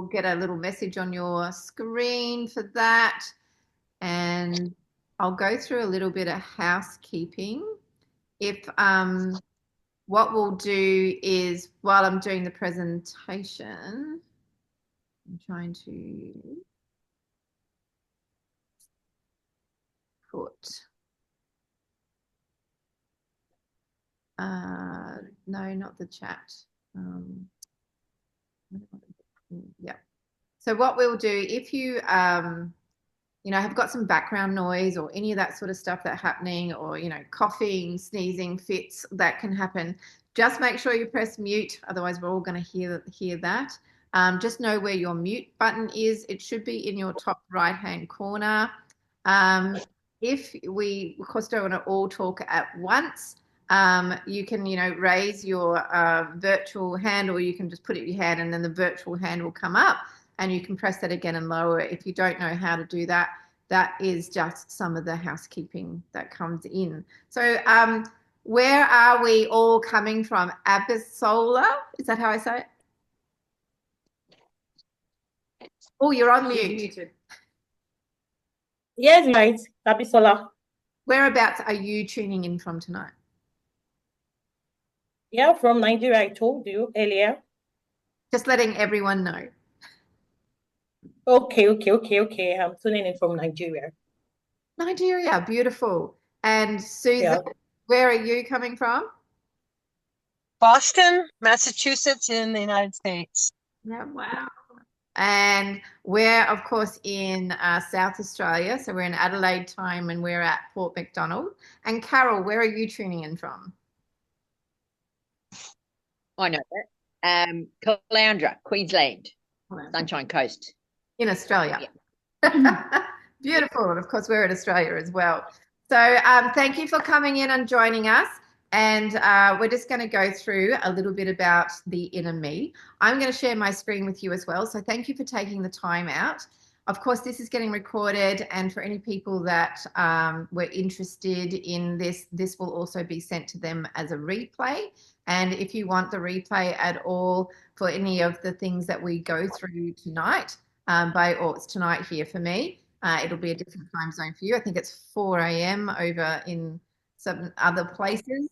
We'll get a little message on your screen for that. And I'll go through a little bit of housekeeping. If what we'll do is while I'm doing the presentation, I'm trying to put no, not the chat. Yeah. So what we'll do, if you have got some background noise or any of that sort of stuff that's happening, or coughing, sneezing, fits that can happen, just make sure you press mute. Otherwise, we're all going to hear that. Just know where your mute button is. It should be in your top right-hand corner. If we, of course, don't want to all talk at once, you can, raise your virtual hand, or you can just put it in your hand and then the virtual hand will come up and you can press that again and lower it. If you don't know how to do that, that is just some of the housekeeping that comes in. So where are we all coming from? Abisola? Is that how I say it? Oh, you're on mute. Yes, right. Abisola. Whereabouts are you tuning in from tonight? Yeah, from Nigeria, I told you earlier. Just letting everyone know. Okay. I'm tuning in from Nigeria. Nigeria, beautiful. And Susan, where are you coming from? Boston, Massachusetts in the United States. Yeah, wow. And we're, of course, in South Australia. So we're in Adelaide time and we're at Port Macdonald. And Carol, where are you tuning in from? I know that. Caloundra, Queensland, Sunshine Coast. In Australia. Yeah. Beautiful. And of course, we're in Australia as well. So thank you for coming in and joining us. And we're just going to go through a little bit about the inner me. I'm going to share my screen with you as well. So thank you for taking the time out. Of course, this is getting recorded. And for any people that were interested in this, this will also be sent to them as a replay. And if you want the replay at all for any of the things that we go through tonight, it's tonight here for me, it'll be a different time zone for you. I think it's 4 a.m. over in some other places.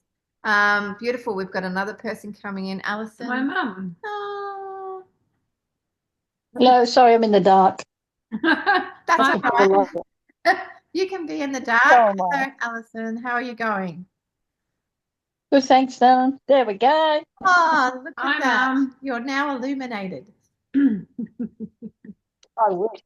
Beautiful. We've got another person coming in. Alison. My mum. Oh. Hello, sorry, I'm in the dark. That's all right. You can be in the dark. Hello, Alison. How are you going? Good, thanks, Dan. There we go. Oh, look at that. You're now illuminated. I wish.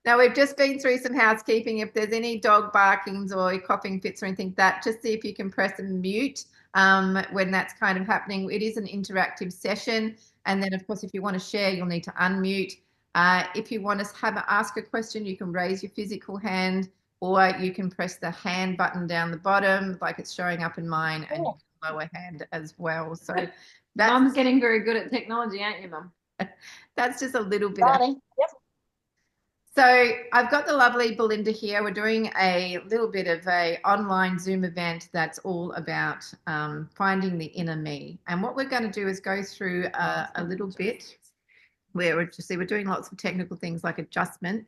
Now, we've just been through some housekeeping. If there's any dog barkings or coughing fits or anything like that, just see if you can press and mute when that's kind of happening. It is an interactive session. And then, of course, if you want to share, you'll need to unmute. If you want to ask a question, you can raise your physical hand, or you can press the hand button down the bottom like it's showing up in mine, and you can lower hand as well. So that's Mum's getting very good at technology, aren't you, Mum? That's just a little bit. Yep. So I've got the lovely Belinda here. We're doing a little bit of a online Zoom event that's all about finding the inner me. And what we're going to do is go through a little bit where we're doing lots of technical things like adjustment.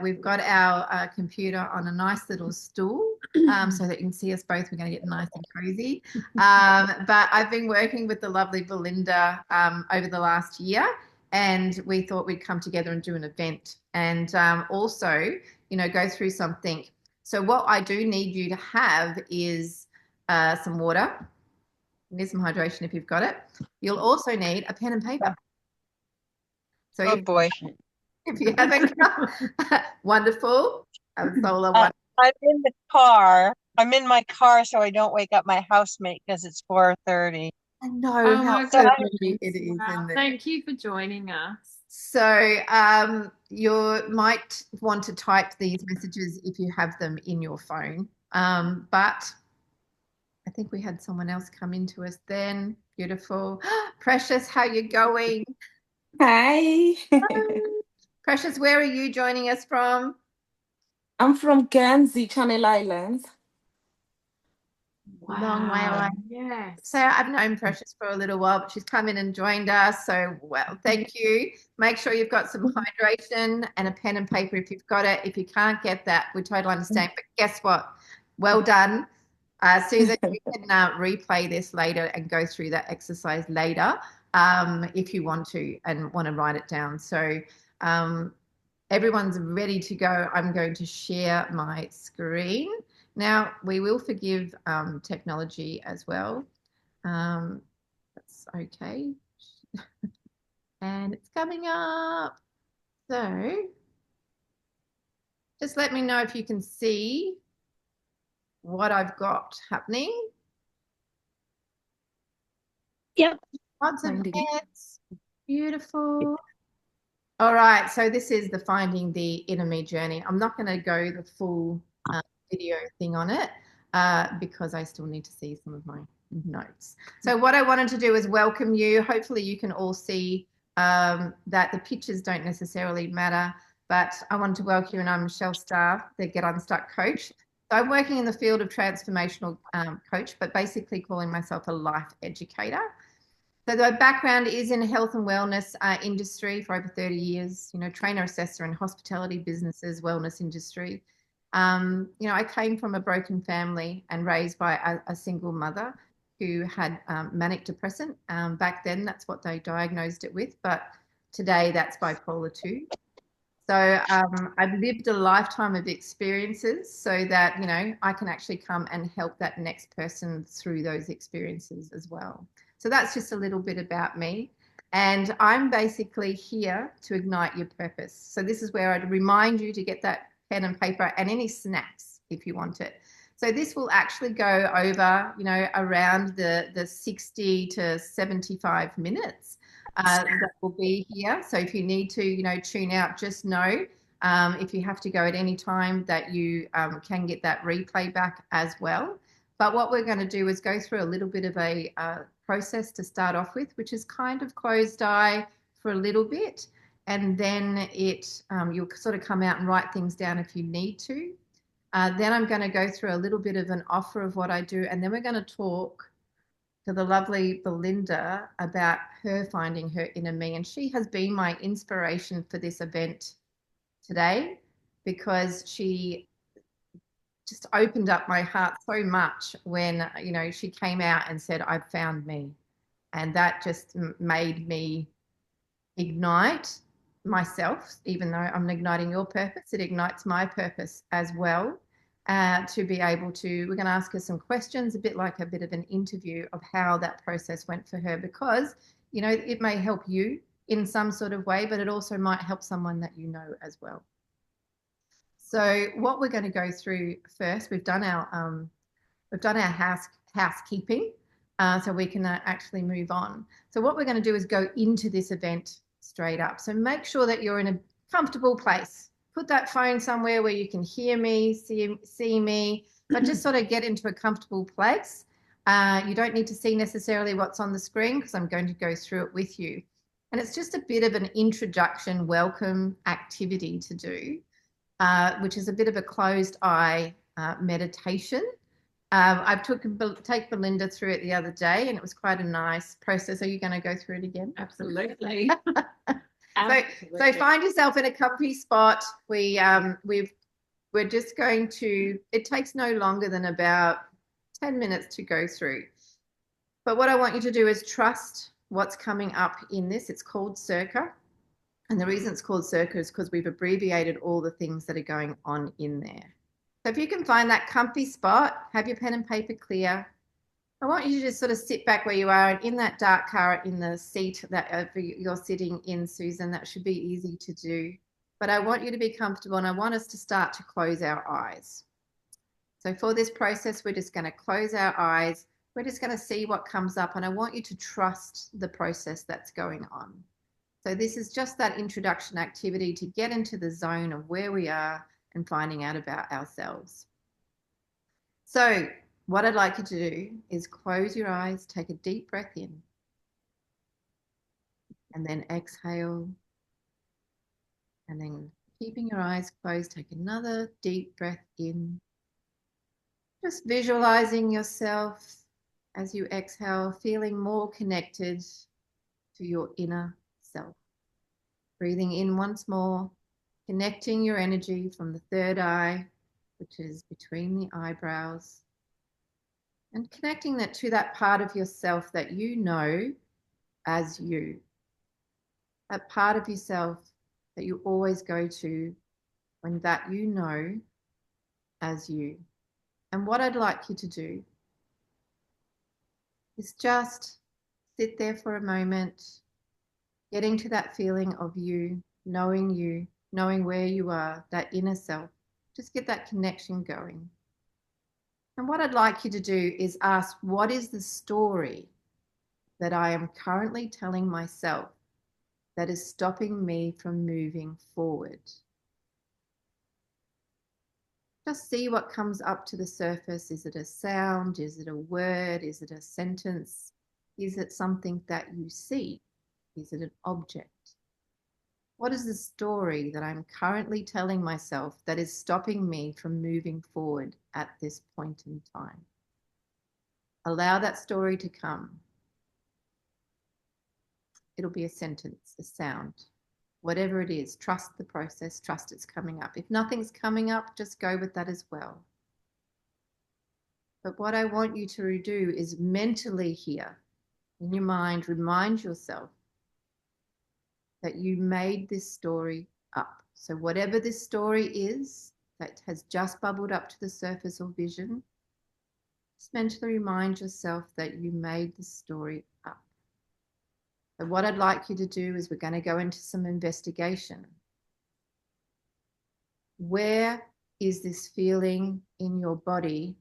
We've got our computer on a nice little stool so that you can see us both. We're going to get nice and cozy. But I've been working with the lovely Belinda over the last year, and we thought we'd come together and do an event and also, go through something. So what I do need you to have is some water. You need some hydration if you've got it. You'll also need a pen and paper. So if you haven't got, wonderful. I'm in the car. I'm in my car so I don't wake up my housemate because it's 4:30. I know how early it is. Wow. Thank you for joining us. So you might want to type these messages if you have them in your phone. But I think we had someone else come into us then. Beautiful. Precious, how you going? Hi. Precious, where are you joining us from? I'm from Guernsey, Channel Islands. Long way away. Yes. So I've known Precious for a little while, but she's come in and joined us. So, well, thank you. Make sure you've got some hydration and a pen and paper if you've got it. If you can't get that, we totally understand. But guess what? Well done. Susan, you can replay this later and go through that exercise later if you want to and want to write it down. So everyone's ready to go. I'm going to share my screen. Now, we will forgive technology as well. That's okay. And it's coming up. So just let me know if you can see what I've got happening. Yep. Lots of heads. Beautiful. All right. So this is the Finding the Inner Me journey. I'm not going to go the full video thing on it because I still need to see some of my notes. So what I wanted to do is welcome you. Hopefully you can all see that the pictures don't necessarily matter, but I wanted to welcome you, and I'm Michelle Starr, the Get Unstuck coach. So I'm working in the field of transformational coach, but basically calling myself a life educator. So the background is in health and wellness industry for over 30 years, trainer, assessor in hospitality businesses, wellness industry. I came from a broken family and raised by a single mother who had manic depressant. Back then, that's what they diagnosed it with, but today that's bipolar 2. So I've lived a lifetime of experiences so that, I can actually come and help that next person through those experiences as well. So that's just a little bit about me. And I'm basically here to ignite your purpose. So this is where I'd remind you to get that pen and paper and any snacks if you want it. So this will actually go over, around the 60 to 75 minutes. That will be here. So if you need to, tune out, just know if you have to go at any time that you can get that replay back as well. But what we're going to do is go through a little bit of a process to start off with, which is kind of closed eye for a little bit. And then you'll sort of come out and write things down if you need to. Then I'm going to go through a little bit of an offer of what I do. And then we're going to talk to the lovely Belinda about her finding her inner me. And she has been my inspiration for this event today because she just opened up my heart so much when, she came out and said, I've found me. And that just made me ignite myself, even though I'm igniting your purpose, it ignites my purpose as well. To be able to, we're going to ask her some questions, a bit like a bit of an interview of how that process went for her, because, it may help you in some sort of way, but it also might help someone that you know as well. So what we're going to go through first, we've done our housekeeping, so we can actually move on. So what we're going to do is go into this event straight up. So make sure that you're in a comfortable place. Put that phone somewhere where you can hear me, see me, but just sort of get into a comfortable place. You don't need to see necessarily what's on the screen because I'm going to go through it with you. And it's just a bit of an introduction, welcome activity to do, which is a bit of a closed eye meditation. I take Belinda through it the other day, and it was quite a nice process. Are you going to go through it again? Absolutely. So find yourself in a comfy spot. We're just going to, it takes no longer than about 10 minutes to go through. But what I want you to do is trust what's coming up in this. It's called Circa. And the reason it's called Circa is because we've abbreviated all the things that are going on in there. So if you can find that comfy spot, have your pen and paper clear. I want you to just sort of sit back where you are, and in that dark car, in the seat that you're sitting in, Susan, that should be easy to do. But I want you to be comfortable, and I want us to start to close our eyes. So for this process, we're just going to close our eyes. We're just going to see what comes up, and I want you to trust the process that's going on. So this is just that introduction activity to get into the zone of where we are and finding out about ourselves. So what I'd like you to do is close your eyes, take a deep breath in, and then exhale. And then keeping your eyes closed, take another deep breath in Just visualizing yourself as you exhale, feeling more connected to your inner self. Breathing in once more, connecting your energy from the third eye, which is between the eyebrows, and connecting that to that part of yourself that you know as you. That part of yourself that you always go to when that you know as you. And what I'd like you to do is just sit there for a moment, getting to that feeling of you, knowing where you are, that inner self. Just get that connection going. And what I'd like you to do is ask, what is the story that I am currently telling myself that is stopping me from moving forward? Just see what comes up to the surface. Is it a sound? Is it a word? Is it a sentence? Is it something that you see? Is it an object? What is the story that I'm currently telling myself that is stopping me from moving forward at this point in time? Allow that story to come. It'll be a sentence, a sound, whatever it is. Trust the process, trust it's coming up. If nothing's coming up, just go with that as well. But what I want you to do is mentally here, in your mind, remind yourself that you made this story up. So whatever this story is that has just bubbled up to the surface or vision, just mentally remind yourself that you made the story up. So what I'd like you to do is we're going to go into some investigation. Where is this feeling in your body?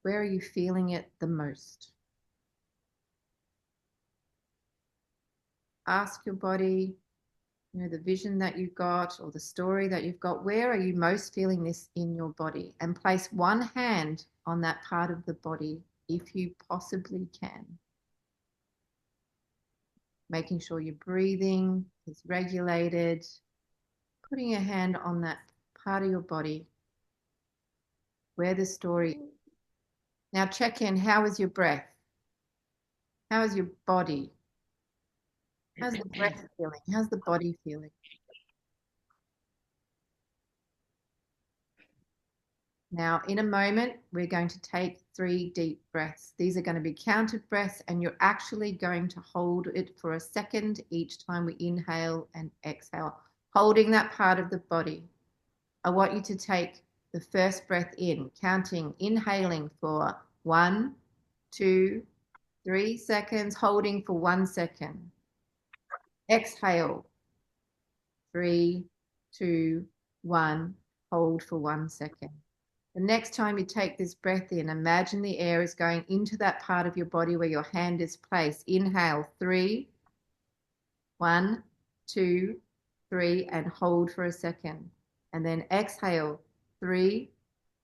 Where are you feeling it the most? Ask your body, the vision that you've got or the story that you've got, where are you most feeling this in your body? And place one hand on that part of the body if you possibly can. Making sure your breathing is regulated, putting your hand on that part of your body where the story is. Now check in, how is your breath? How is your body? How's the breath feeling? How's the body feeling? Now, in a moment, we're going to take 3 deep breaths. These are going to be counted breaths, and you're actually going to hold it for a second each time we inhale and exhale, holding that part of the body. I want you to take the first breath in, counting, inhaling for 1, 2, 3 seconds, holding for 1 second. Exhale, 3, 2, 1, hold for 1 second. The next time you take this breath in, imagine the air is going into that part of your body where your hand is placed. Inhale, 3, 1, 2, 3, and hold for a second. And then exhale, 3,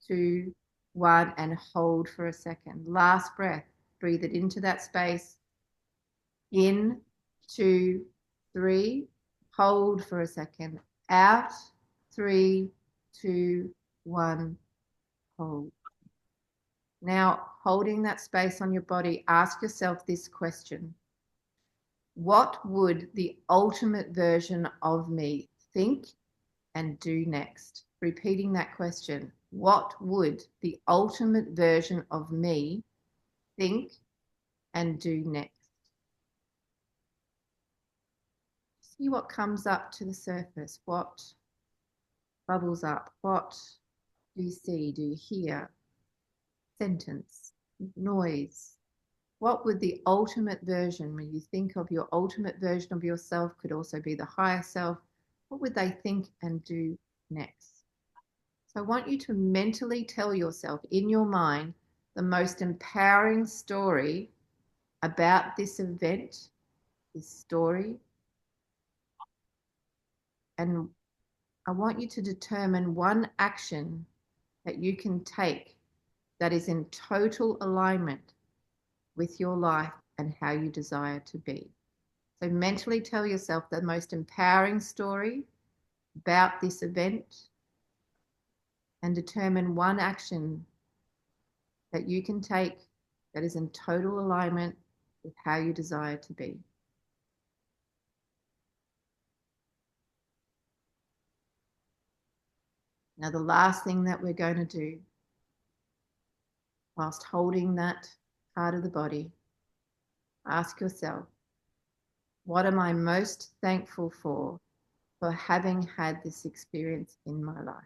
2, 1, and hold for a second. Last breath, breathe it into that space. In, 2, 3, hold for a second. Out, 3, 2, 1, hold. Now, holding that space on your body, ask yourself this question. What would the ultimate version of me think and do next? Repeating that question. What would the ultimate version of me think and do next? See what comes up to the surface. What bubbles up? What do you see? Do you hear? Sentence, noise. What would the ultimate version, when you think of your ultimate version of yourself, could also be the higher self, what would they think and do next? So I want you to mentally tell yourself in your mind the most empowering story about this event, this story. And I want you to determine one action that you can take that is in total alignment with your life and how you desire to be. So mentally tell yourself the most empowering story about this event and determine one action that you can take that is in total alignment with how you desire to be. Now, the last thing that we're going to do, whilst holding that part of the body, ask yourself, what am I most thankful for having had this experience in my life?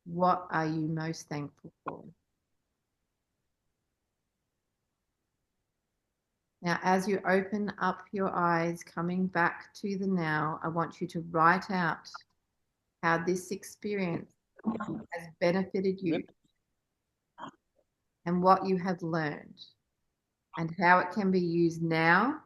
What are you most thankful for? Now, as you open up your eyes, coming back to the now, I want you to write out how this experience has benefited you and what you have learned and how it can be used now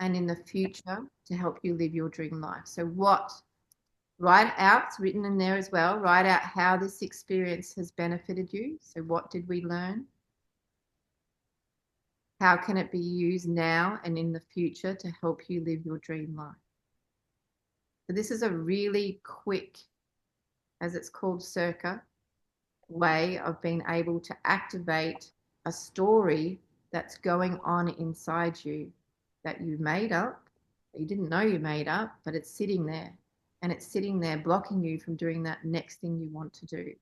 and in the future to help you live your dream life. So write out, it's written in there as well, write out how this experience has benefited you. So what did we learn? How can it be used now and in the future to help you live your dream life? So this is a really quick, as it's called, circa, way of being able to activate a story that's going on inside you that you made up, that you didn't know you made up, but it's sitting there. And it's sitting there blocking you from doing that next thing you want to do.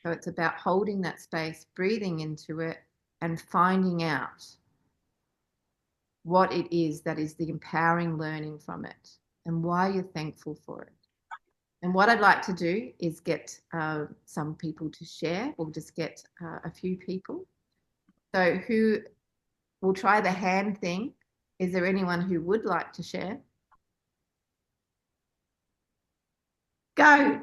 So it's about holding that space, breathing into it, and finding out what it is that is the empowering learning from it and why you're thankful for it. And what I'd like to do is get some people to share. We'll just get a few people. So who will try the hand thing? Is there anyone who would like to share? Go.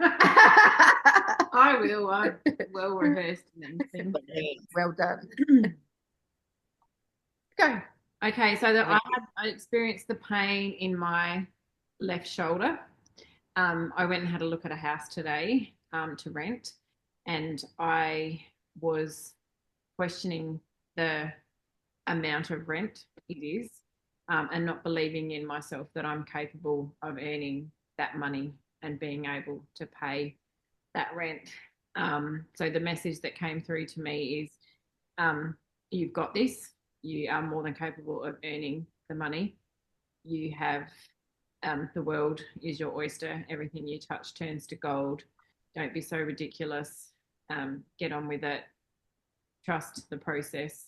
I will. I'm well rehearsed and everything. Well done. Go. Okay, so I experienced the pain in my left shoulder. I went and had a look at a house today to rent, and I was questioning the amount of rent it is, and not believing in myself that I'm capable of earning that money and being able to pay that rent. So the message that came through to me is, you've got this. You are more than capable of earning the money. You have, the world is your oyster. Everything you touch turns to gold. Don't be so ridiculous. Get on with it. Trust the process.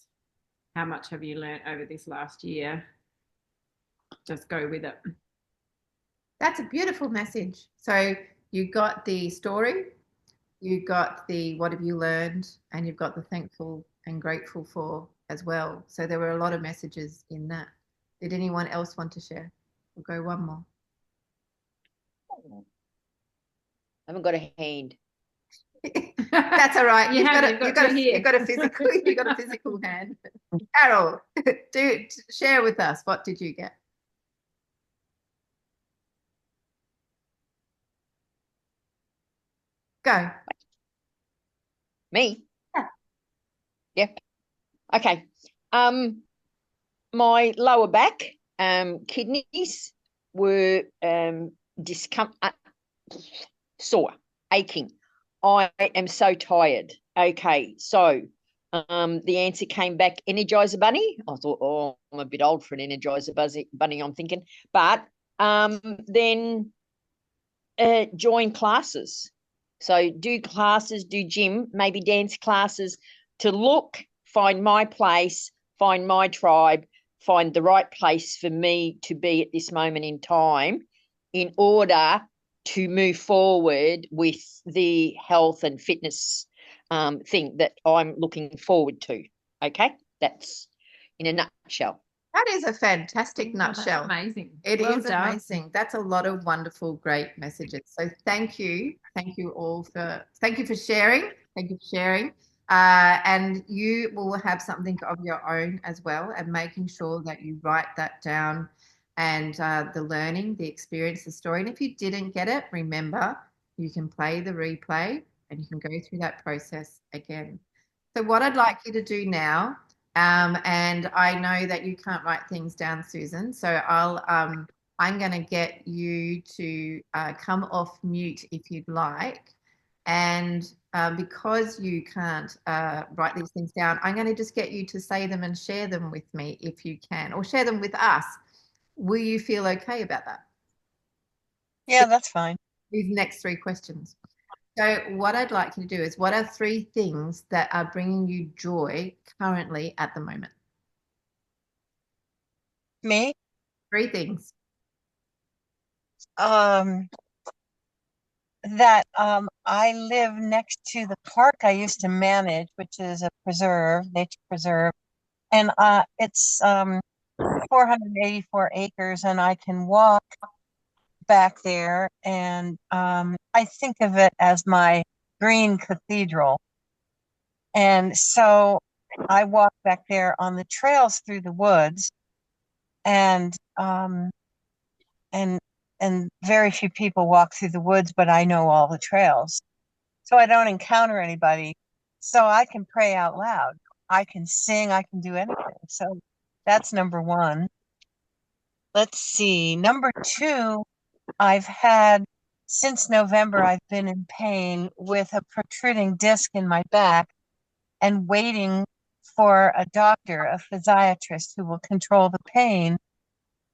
How much have you learned over this last year? Just go with it. That's a beautiful message. So you got the story, you got the what have you learned, and you've got the thankful and grateful for as well. So there were a lot of messages in that. Did anyone else want to share? We'll go one more. I haven't got a hand. That's all right. You've got a physical hand. Carol, share with us. What did you get? Go. Me? Yeah. Yep. Okay. My lower back, kidneys were sore, aching. I am so tired. Okay, so the answer came back, Energizer Bunny. I thought, oh, I'm a bit old for an Energizer Bunny, I'm thinking. But then join classes. So do classes, do gym, maybe dance classes to find my place, find my tribe, find the right place for me to be at this moment in time in order to move forward with the health and fitness thing that I'm looking forward to. Okay? That's in a nutshell. That is a fantastic nutshell. That's amazing. It Well is done. amazing. That's a lot of wonderful, great messages. So thank you. Thank you for sharing. Thank you for sharing. And you will have something of your own as well, and making sure that you write that down and the learning, the experience, the story. And if you didn't get it, remember, you can play the replay and you can go through that process again. So what I'd like you to do now, and I know that you can't write things down, Susan, so I'm going to get you to come off mute if you'd like. And because you can't write these things down, I'm going to just get you to say them and share them with me if you can, or share them with us. Will you feel okay about that? Yeah, that's fine. These next three questions. So what I'd like you to do is, what are three things that are bringing you joy currently at the moment? Me? Three things. That I live next to the park I used to manage, which is a preserve, nature preserve, and it's 484 acres, and I can walk back there, and I think of it as my green cathedral. And so I walk back there on the trails through the woods, and and and very few people walk through the woods, but I know all the trails. So I don't encounter anybody. So I can pray out loud. I can sing, I can do anything. So that's number one. Let's see. Number two, I've had since November, I've been in pain with a protruding disc in my back and waiting for a doctor, a physiatrist who will control the pain.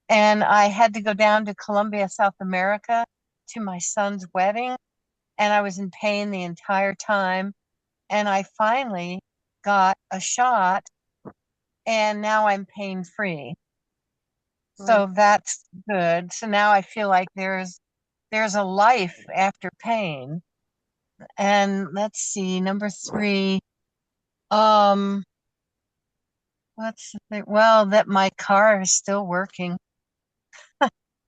And I had to go down to Colombia, South America to my son's wedding, and I was in pain the entire time. And I finally got a shot, and now I'm pain free. So that's good. So now I feel like there's a life after pain. And let's see, number three, what's the thing? Well, that my car is still working.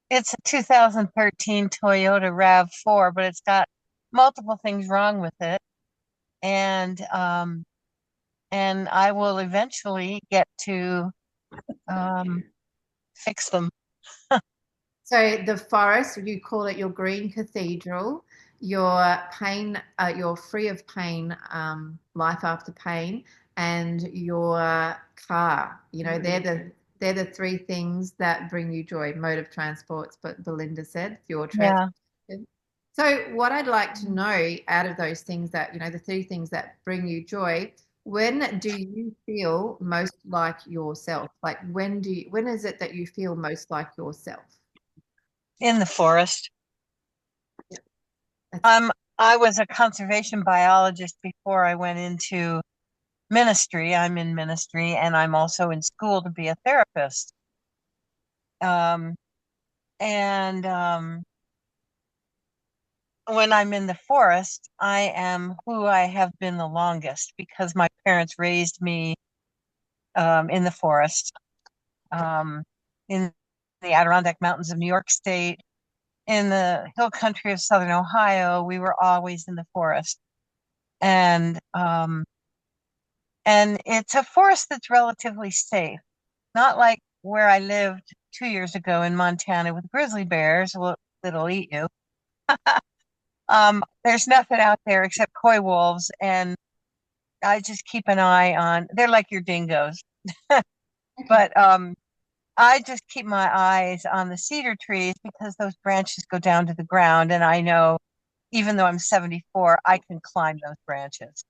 It's a 2013 Toyota RAV4, but it's got multiple things wrong with it. And I will eventually get to fix them. So the forest, you call it your green cathedral, your pain, your free of pain, life after pain, and your car. You know, they're the three things that bring you joy. Mode of transports, but Belinda said, your transport. Yeah. So what I'd like to know out of those things that, the three things that bring you joy, when do you feel most like yourself? Like when is it that you feel most like yourself? In the forest. I was a conservation biologist before I went into ministry. I'm in ministry, and I'm also in school to be a therapist. And when I'm in the forest, I am who I have been the longest because my parents raised me in the forest, in the Adirondack Mountains of New York State, in the hill country of Southern Ohio. We were always in the forest. And it's a forest that's relatively safe, not like where I lived 2 years ago in Montana with grizzly bears that'll eat you. There's nothing out there except coy wolves, and I just keep an eye on. They're like your dingoes, but I just keep my eyes on the cedar trees because those branches go down to the ground, and I know, even though I'm 74, I can climb those branches.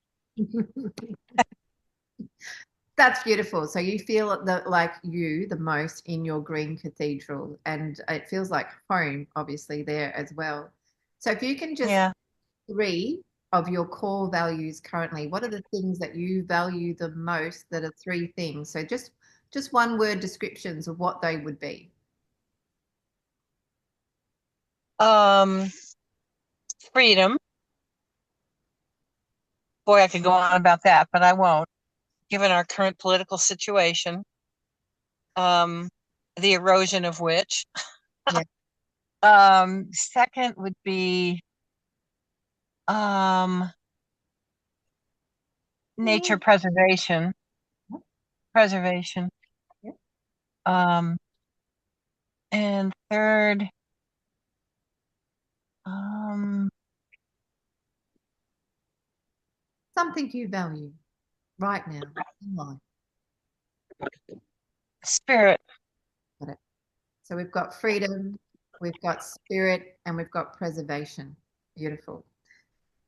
That's beautiful. So you feel like the most in your green cathedral, and it feels like home, obviously, there as well. So if you can just three of your core values currently, what are the things that you value the most that are three things? So just one word descriptions of what they would be. Freedom. Boy, I could go on about that, but I won't, given our current political situation. The erosion of which. Yeah. Second would be nature preservation. And third, something you value right now in life. Spirit. Got it. So we've got freedom, we've got spirit, and we've got preservation. Beautiful.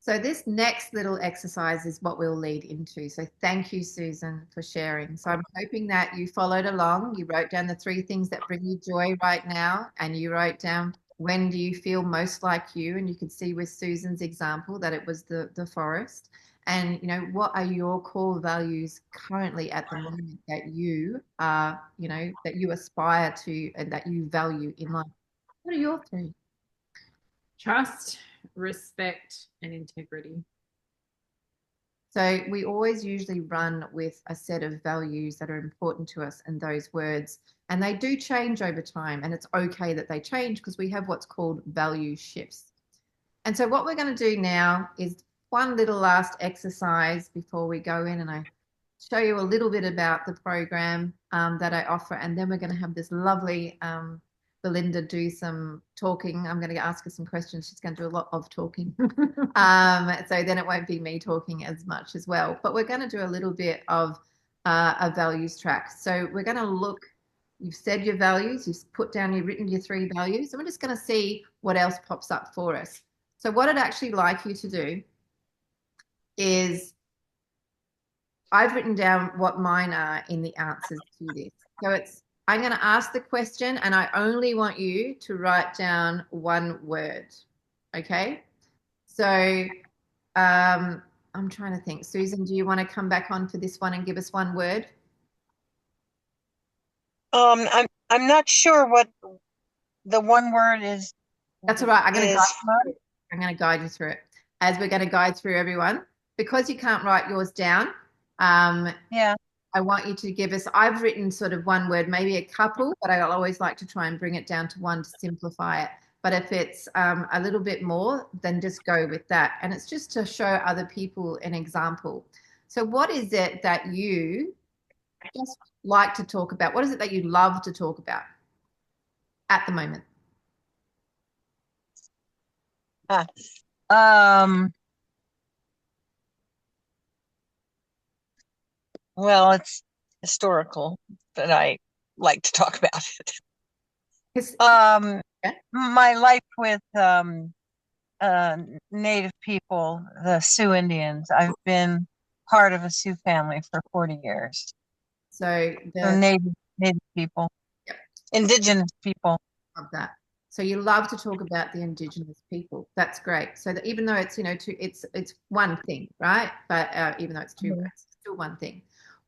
So this next little exercise is what we'll lead into. So thank you, Susan, for sharing. So I'm hoping that you followed along. You wrote down the 3 things that bring you joy right now, and you wrote down when do you feel most like you, and you could see with Susan's example that it was the forest. And what are your core values currently at the moment that you are, that you aspire to and that you value in life? What are your 3? Trust, respect, and integrity. So we always usually run with a set of values that are important to us and those words, and they do change over time, and it's okay that they change because we have what's called value shifts. And so what we're going to do now is one little last exercise before we go in, and I show you a little bit about the program that I offer, and then we're going to have this lovely Belinda do some talking. I'm going to ask her some questions. She's going to do a lot of talking. So then it won't be me talking as much as well. But we're going to do a little bit of a values track. So we're going to look, you've said your values, you've written your 3 values, and we're just going to see what else pops up for us. So what I'd actually like you to do is I've written down what mine are in the answers to this. So I'm going to ask the question, and I only want you to write down 1 word. Okay? So I'm trying to think. Susan, do you want to come back on for this one and give us 1 word? I'm not sure what the 1 word is. That's all right. I'm going to guide you through it, as we're going to guide through everyone. Because you can't write yours down, yeah, I want you to give us, I've written sort of 1 word, maybe a couple, but I'll always like to try and bring it down to 1 to simplify it. But if it's a little bit more, then just go with that. And it's just to show other people an example. So what is it that you just like to talk about? What is it that you love to talk about at the moment? Well, it's historical, but I like to talk about it. My life with Native people, the Sioux Indians. I've been part of a Sioux family for 40 years. So Native people, yep. Indigenous people. Love that. So you love to talk about the Indigenous people. That's great. So that even though it's it's 1 thing, right? But even though it's 2 words, it's still 1 thing.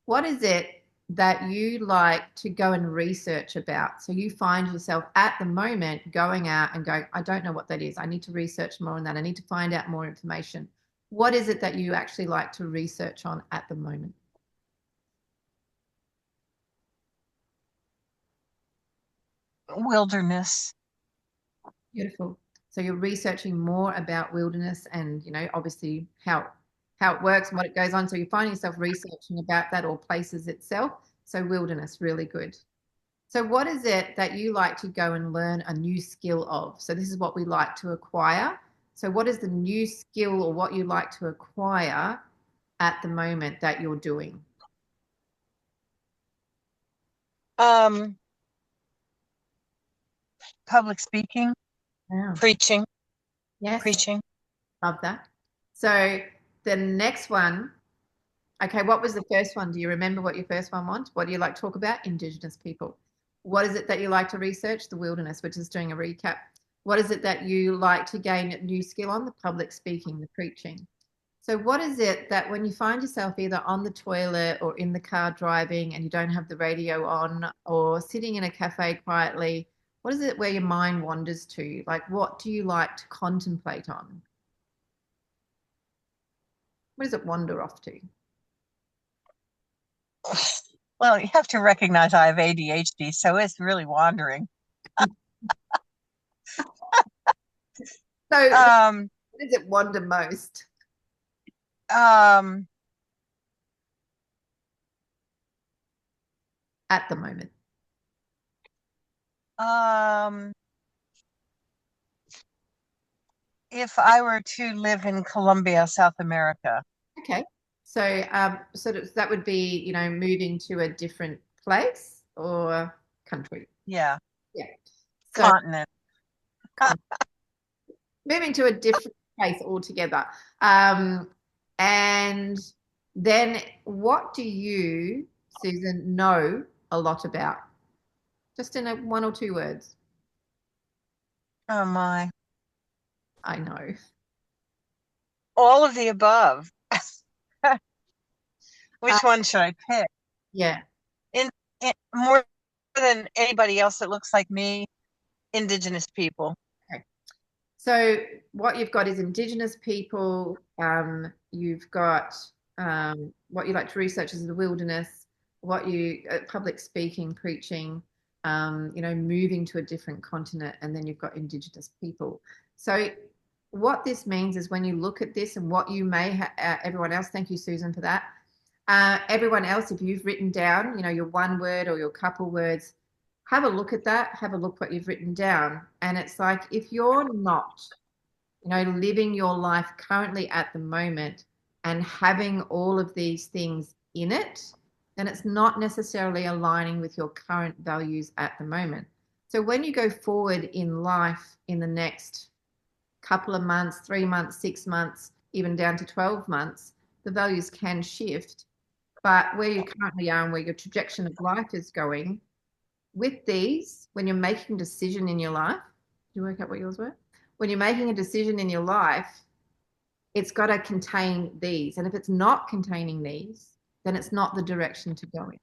What is it that you like to go and research about? So you find yourself at the moment going out and going, I don't know what that is. I need to research more on that. I need to find out more information. What is it that you actually like to research on at the moment? Wilderness. Beautiful. So you're researching more about wilderness and, obviously how it works and what it goes on. So you find yourself researching about that, or places itself. So wilderness, really good. So what is it that you like to go and learn a new skill of? So this is what we like to acquire. So what is the new skill or what you like to acquire at the moment that you're doing? Public speaking, preaching. Yes. Preaching. Love that. So the next one, okay, what was the first one? Do you remember what your first one was? What do you like to talk about? Indigenous people. What is it that you like to research? The wilderness, which is doing a recap. What is it that you like to gain a new skill on? The public speaking, the preaching. So what is it that when you find yourself either on the toilet or in the car driving and you don't have the radio on, or sitting in a cafe quietly, what is it where your mind wanders to? Like, what do you like to contemplate on? What does it wander off to? Well, you have to recognize I have ADHD, so it's really wandering. So where does it wander most? At the moment. If I were to live in Colombia, South America. Okay. So that would be, moving to a different place or country. Yeah. Yeah. So, continent. Moving to a different face altogether. And then what do you, Susan, know a lot about? Just in one or two words. Oh my. I know. All of the above. Which one should I pick? Yeah. In more than anybody else that looks like me, Indigenous people. Okay. So what you've got is Indigenous people. You've got what you like to research is the wilderness. What you public speaking, preaching. Moving to a different continent, and then you've got Indigenous people. So what this means is when you look at this and what you may everyone else, thank you, Susan, for that. Everyone else, if you've written down, your one word or your couple words, have a look at that, have a look what you've written down. And it's like, if you're not, living your life currently at the moment and having all of these things in it, then it's not necessarily aligning with your current values at the moment. So when you go forward in life in the next couple of months, 3 months, 6 months, even down to 12 months, the values can shift. But where you currently are and where your trajectory of life is going, with these, when you're making a decision in your life, did you work out what yours were? When you're making a decision in your life, it's got to contain these. And if it's not containing these, then it's not the direction to go in.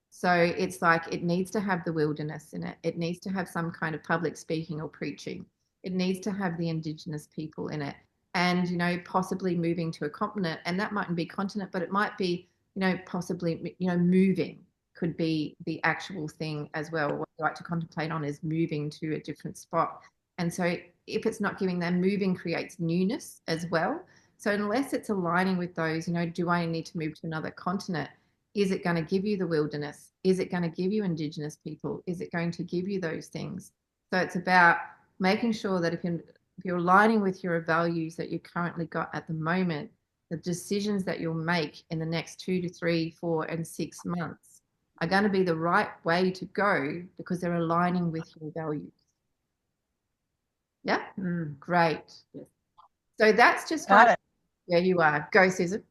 So it's like it needs to have the wilderness in it. It needs to have some kind of public speaking or preaching. It needs to have the Indigenous people in it. And, possibly moving to a continent. And that mightn't be continent, but it might be, possibly, moving could be the actual thing as well. What I like to contemplate on is moving to a different spot. And so if it's not giving them, moving creates newness as well. So unless it's aligning with those, do I need to move to another continent? Is it going to give you the wilderness? Is it going to give you Indigenous people? Is it going to give you those things? So it's about making sure that if you're aligning with your values that you currently got at the moment, the decisions that you'll make in the next 2 to 3, 4, and 6 months are going to be the right way to go because they're aligning with your values. Yeah? Great. Yes. So that's just Got it. Where you are. Go, Susan.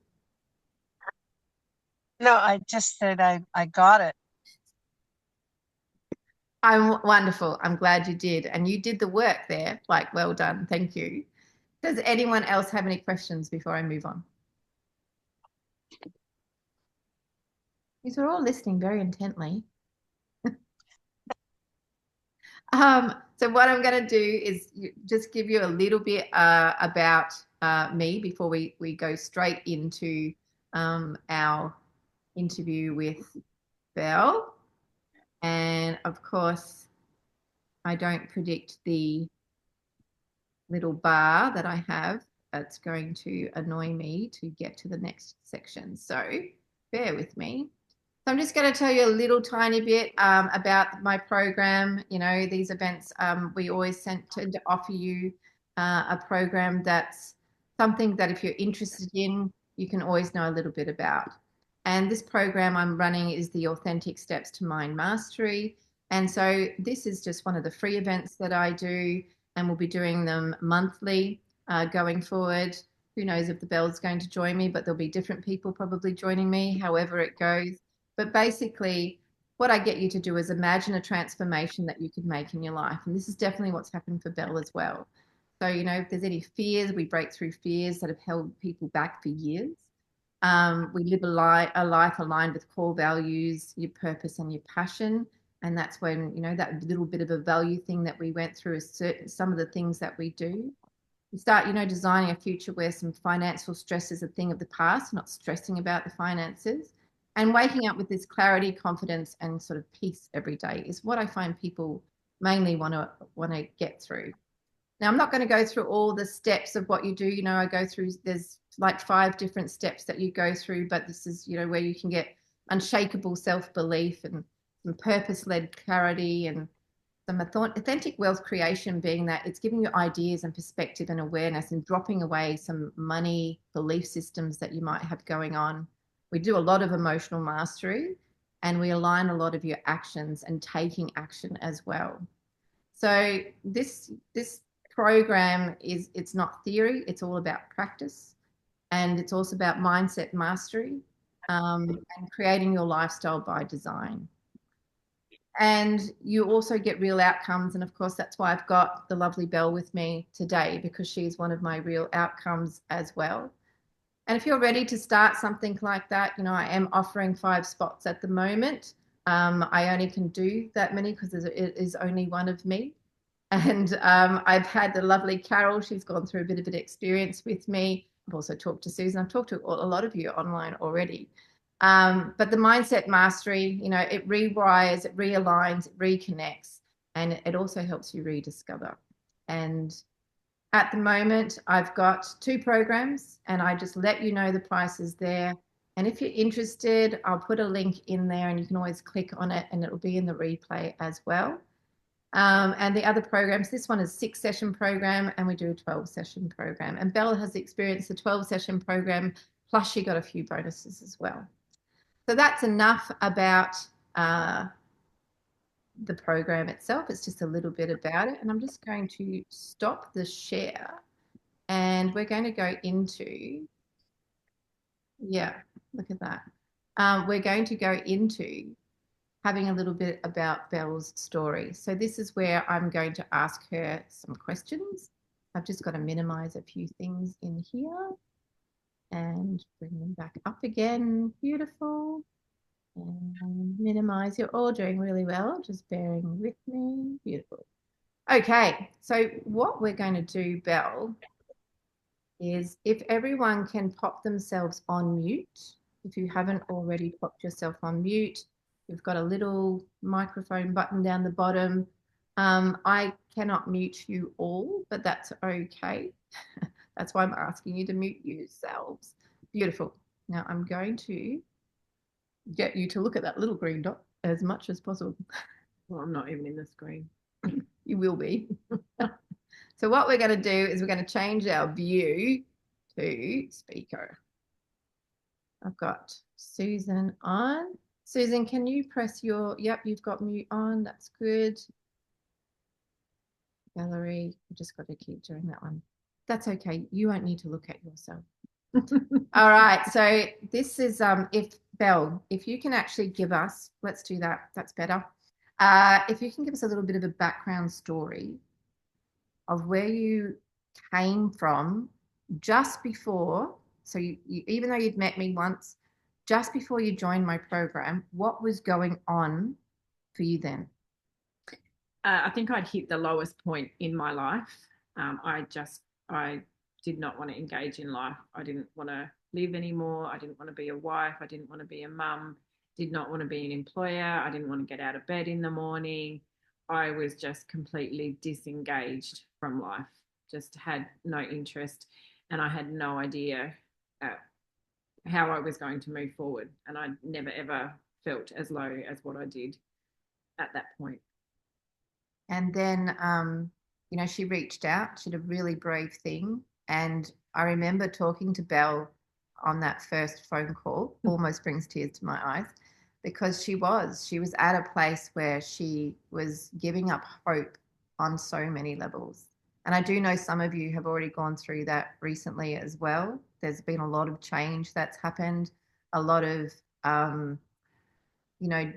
No, I just said I got it. I'm wonderful. I'm glad you did. And you did the work there. Like, well done. Thank you. Does anyone else have any questions before I move on? These are all listening very intently. So what I'm going to do is just give you a little bit about me before we go straight into our interview with Belle. And of course, I don't predict the little bar that I have. That's going to annoy me to get to the next section. So bear with me. So I'm just going to tell you a little tiny bit about my program. These events, we always tend to offer you a program that's something that if you're interested in, you can always know a little bit about. And this program I'm running is the Authentic Steps to Mind Mastery. And so this is just one of the free events that I do, and we'll be doing them monthly going forward. Who knows if the Belle's going to join me, but there'll be different people probably joining me, however it goes. But basically, what I get you to do is imagine a transformation that you could make in your life. And this is definitely what's happened for Belle as well. So, if there's any fears, we break through fears that have held people back for years. We live a life aligned with core values, your purpose and your passion. And that's when, that little bit of a value thing that we went through is some of the things that we do. You start, designing a future where some financial stress is a thing of the past, not stressing about the finances. And waking up with this clarity, confidence, and sort of peace every day is what I find people mainly want to get through. Now, I'm not going to go through all the steps of what you do. I go through, there's like 5 different steps that you go through, but this is, where you can get unshakable self-belief and some purpose-led clarity and some authentic wealth creation, being that it's giving you ideas and perspective and awareness and dropping away some money belief systems that you might have going on. We do a lot of emotional mastery, and we align a lot of your actions and taking action as well. So this program it's not theory, it's all about practice. And it's also about mindset mastery and creating your lifestyle by design. And you also get real outcomes. And of course, that's why I've got the lovely Belle with me today, because she's one of my real outcomes as well. And if you're ready to start something like that, you know, I am offering 5 spots at the moment. I only can do that many because it is only one of me. And I've had the lovely Carol. She's gone through a bit of an experience with me. I've also talked to Susan. I've talked to a lot of you online already. But the mindset mastery, you know, it rewires, it realigns, it reconnects, and it also helps you rediscover. And at the moment, I've got 2 programs, and I just let you know the prices there. And if you're interested, I'll put a link in there, and you can always click on it, and it'll be in the replay as well. And the other programs, this one is 6-session program, and we do a 12-session program. And Bella has experienced the 12-session program, plus she got a few bonuses as well. So that's enough about the program itself. It's just a little bit about it. And I'm just going to stop the share, and we're going to go into, yeah, look at that. We're going to go into having a little bit about Belle's story. So this is where I'm going to ask her some questions. I've just got to minimize a few things in here and bring them back up again. Beautiful. And minimize. You're all doing really well. Just bearing with me. Beautiful. Okay, so what we're going to do, Belle, is if everyone can pop themselves on mute. If you haven't already popped yourself on mute, you've got a little microphone button down the bottom. I cannot mute you all, but that's okay. That's why I'm asking you to mute yourselves. Beautiful. Now I'm going to get you to look at that little green dot as much as possible. Well, I'm not even in the screen. You will be. So what we're going to do is we're going to change our view to speaker. I've got Susan on. Susan, can you press your, yep, you've got mute on. That's good. Gallery, I've just got to keep doing that one. That's okay. You won't need to look at yourself. All right. So this is, if Belle, if you can actually give us, let's do that. That's better. If you can give us a little bit of a background story of where you came from just before, so you even though you'd met me once, just before you joined my program, what was going on for you then? I think I'd hit the lowest point in my life. I did not want to engage in life. I didn't want to live anymore. I didn't want to be a wife. I didn't want to be a mum. Did not want to be an employer. I didn't want to get out of bed in the morning. I was just completely disengaged from life, just had no interest, and I had no idea how I was going to move forward. And I never, ever felt as low as what I did at that point. And then, you know, she reached out. She did a really brave thing. And I remember talking to Belle on that first phone call, almost brings tears to my eyes, because she was at a place where she was giving up hope on so many levels. And I do know some of you have already gone through that recently as well. There's been a lot of change that's happened, a lot of, you know,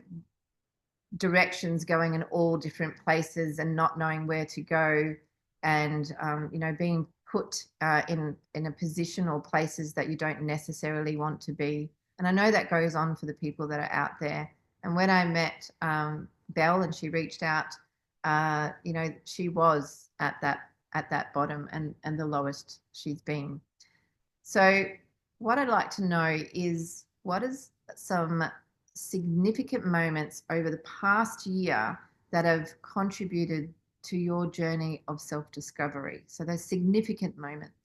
directions going in all different places and not knowing where to go, and you know, being put in a position or places that you don't necessarily want to be. And I know that goes on for the people that are out there. And when I met Belle and she reached out, you know, she was at that bottom and the lowest she's been. So what I'd like to know is, what is some significant moments over the past year that have contributed to your journey of self-discovery? So those significant moments.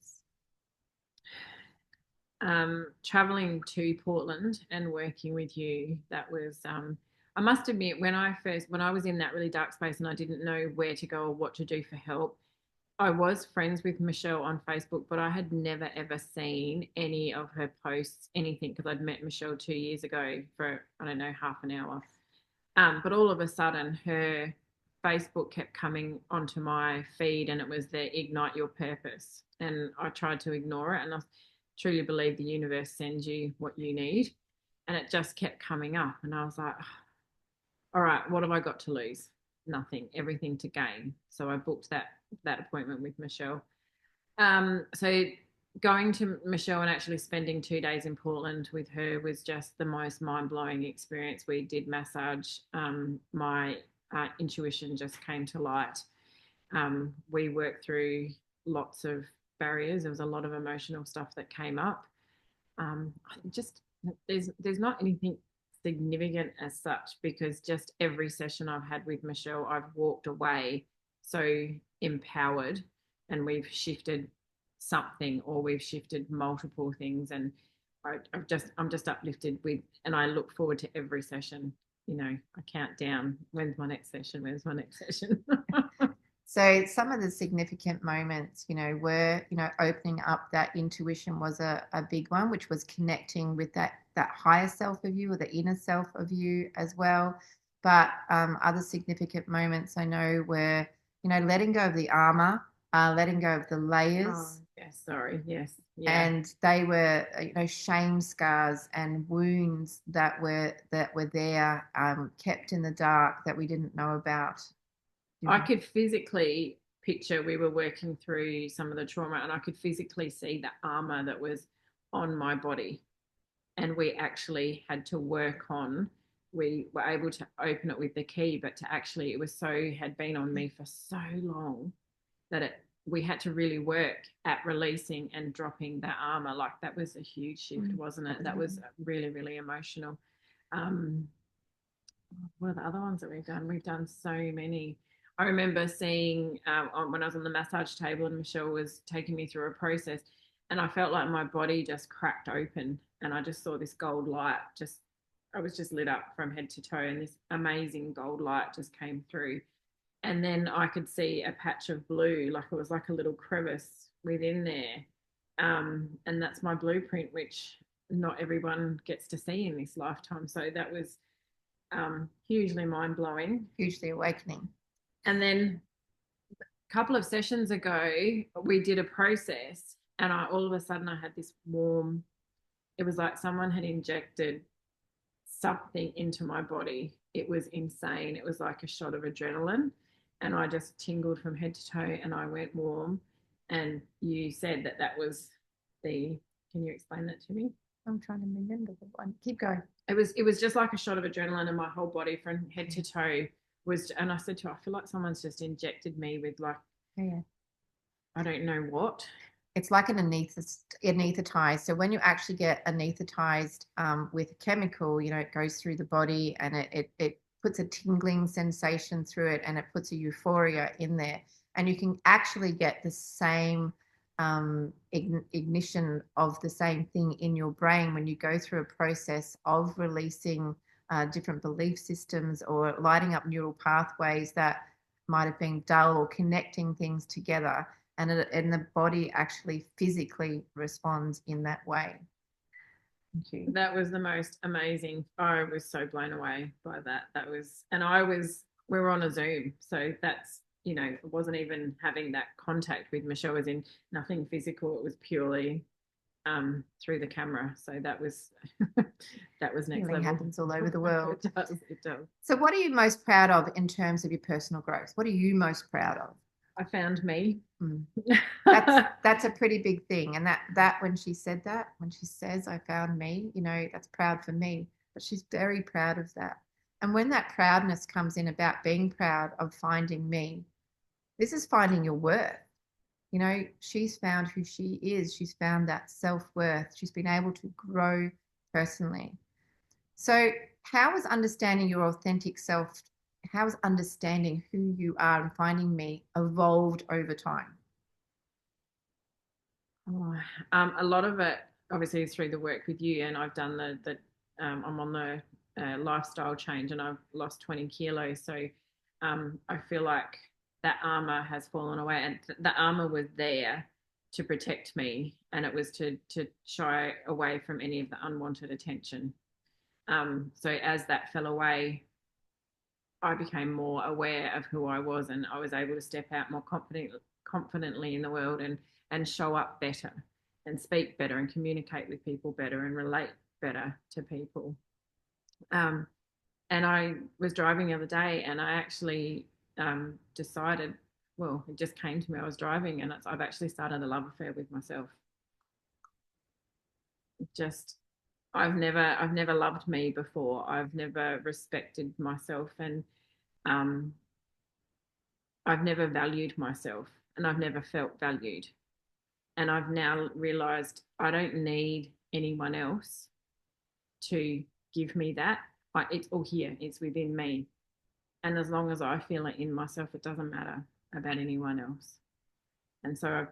Traveling to Portland and working with you, that was, I must admit, when I was in that really dark space and I didn't know where to go or what to do for help, I was friends with Michelle on Facebook, but I had never, ever seen any of her posts, anything, because I'd met Michelle 2 years ago for, I don't know, half an hour. But all of a sudden, her Facebook kept coming onto my feed, and it was the Ignite Your Purpose. And I tried to ignore it. And I truly believe the universe sends you what you need. And it just kept coming up. And I was like, all right, what have I got to lose? Nothing, everything to gain. So I booked that appointment with Michelle. So going to Michelle and actually spending 2 days in Portland with her was just the most mind-blowing experience. We did massage. My intuition just came to light. We worked through lots of barriers. There was a lot of emotional stuff that came up. Just there's not anything significant as such, because just every session I've had with Michelle, I've walked away so empowered, and we've shifted something, or we've shifted multiple things, and I'm just uplifted with, and I look forward to every session. You know, I count down, when's my next session? When's my next session? So some of the significant moments, you know, were, you know, opening up that intuition was a big one, which was connecting with that higher self of you, or the inner self of you as well. But other significant moments I know were, you know, letting go of the armor, letting go of the layers. Oh, yes, sorry. Yes. Yeah. And they were, you know, shame scars and wounds that were there, kept in the dark, that we didn't know about. I could physically picture, we were working through some of the trauma, and I could physically see the armor that was on my body. And we actually had to work on, we were able to open it with the key, but to actually, it was had been on me for so long that we had to really work at releasing and dropping that armor. Like, that was a huge shift, wasn't it? That was really, really emotional. What are the other ones that we've done? We've done so many. I remember seeing when I was on the massage table and Michelle was taking me through a process, and I felt like my body just cracked open, and I just saw this gold light. I was just lit up from head to toe, and this amazing gold light just came through. And then I could see a patch of blue, like it was like a little crevice within there. And that's my blueprint, which not everyone gets to see in this lifetime. So that was hugely mind-blowing. Hugely awakening. And then a couple of sessions ago, we did a process, and all of a sudden I had this warm, it was like someone had injected something into my body. It was insane. It was like a shot of adrenaline, and I just tingled from head to toe, and I went warm. And you said that was can you explain that to me? I'm trying to remember the one. Keep going. It was just like a shot of adrenaline, and my whole body from head to toe was, and I said to her, I feel like someone's just injected me with, like, I don't know what. It's like an anesthetized. So when you actually get anesthetized with a chemical, you know, it goes through the body, and it puts a tingling sensation through it, and it puts a euphoria in there. And you can actually get the same ignition of the same thing in your brain when you go through a process of releasing different belief systems, or lighting up neural pathways that might have been dull, or connecting things together, and the body actually physically responds in that way. Thank you. That was the most amazing. I was so blown away by that. We were on a Zoom, so that's, you know, it wasn't even having that contact with Michelle, as in nothing physical. It was purely through the camera. So that was next level. Happens all over the world. It does. So what are you most proud of in terms of your personal growth? What are you most proud of? I found me. That's a pretty big thing. And that when she says I found me, you know, that's proud for me. But she's very proud of that. And when that proudness comes in about being proud of finding me, this is finding your worth. You know, she's found who she is. She's found that self-worth. She's been able to grow personally. So how has understanding your authentic self, how has understanding who you are and finding me evolved over time? A lot of it obviously is through the work with you, and I've done I'm on the lifestyle change, and I've lost 20 kilos. So I feel like that armor has fallen away, and the armor was there to protect me, and it was to shy away from any of the unwanted attention. So as that fell away, I became more aware of who I was, and I was able to step out more confidently in the world and show up better and speak better and communicate with people better and relate better to people. And I was driving the other day, and I actually decided, well, it just came to me. I was driving, and I've actually started a love affair with myself. Just, I've never loved me before. I've never respected myself, and I've never valued myself, and I've never felt valued. And I've now realized I don't need anyone else to give me that. It's all here, it's within me. And as long as I feel it in myself, it doesn't matter about anyone else. And so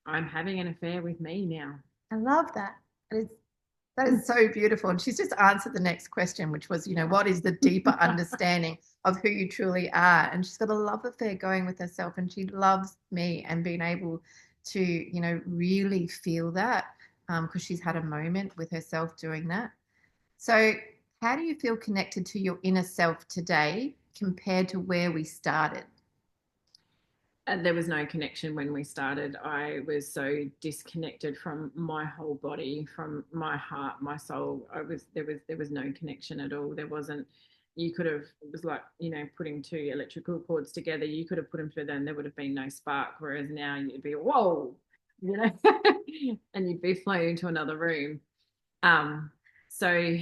I'm having an affair with me now. I love that. That is so beautiful. And she's just answered the next question, which was, what is the deeper understanding of who you truly are? And she's got a love affair going with herself, and she loves me, and being able to, really feel that because she's had a moment with herself doing that. So how do you feel connected to your inner self today compared to where we started? There was no connection when we started. I was so disconnected from my whole body, from my heart, my soul. There was no connection at all. There wasn't. You could have. It was like putting two electrical cords together. You could have put them together, and there would have been no spark. Whereas now you'd be whoa, and you'd be flown into another room. So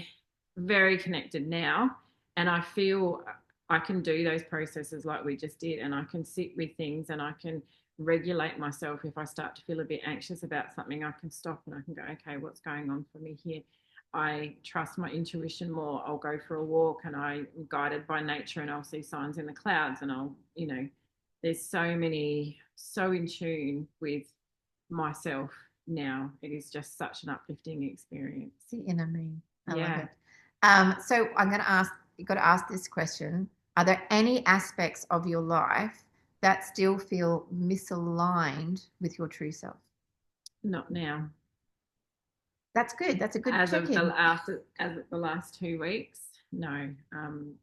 very connected now, and I feel I can do those processes like we just did, and I can sit with things, and I can regulate myself. If I start to feel a bit anxious about something, I can stop and I can go, okay, what's going on for me here? I trust my intuition more. I'll go for a walk, and I'm guided by nature, and I'll see signs in the clouds, and there's so in tune with myself now. It is just such an uplifting experience. The inner me. I love it. So I'm going to ask, you've got to ask this question. Are there any aspects of your life that still feel misaligned with your true self? Not now. That's good. That's a good as check-in. As of the last 2 weeks, no.